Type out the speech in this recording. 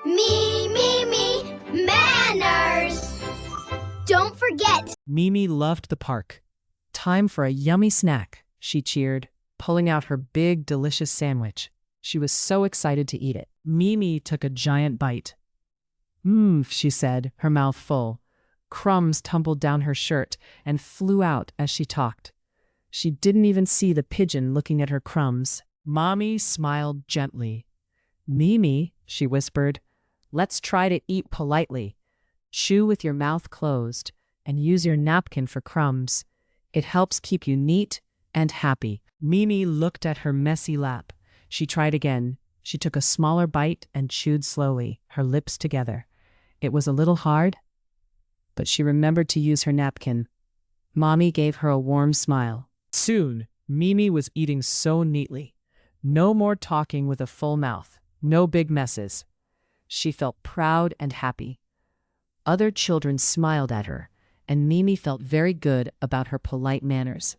Me, manners. Don't forget. Mimi loved the park. Time for a yummy snack, she cheered, pulling out her big, delicious sandwich. She was so excited to eat it. Mimi took a giant bite. Mmm, she said, her mouth full. Crumbs tumbled down her shirt and flew out as she talked. She didn't even see the pigeon looking at her crumbs. Mommy smiled gently. Mimi, she whispered, let's try to eat politely. Chew with your mouth closed and use your napkin for crumbs. It helps keep you neat and happy. Mimi looked at her messy lap. She tried again. She took a smaller bite and chewed slowly, her lips together. It was a little hard, but she remembered to use her napkin. Mommy gave her a warm smile. Soon, Mimi was eating so neatly. No more talking with a full mouth. No big messes. She felt proud and happy. Other children smiled at her, and Mimi felt very good about her polite manners.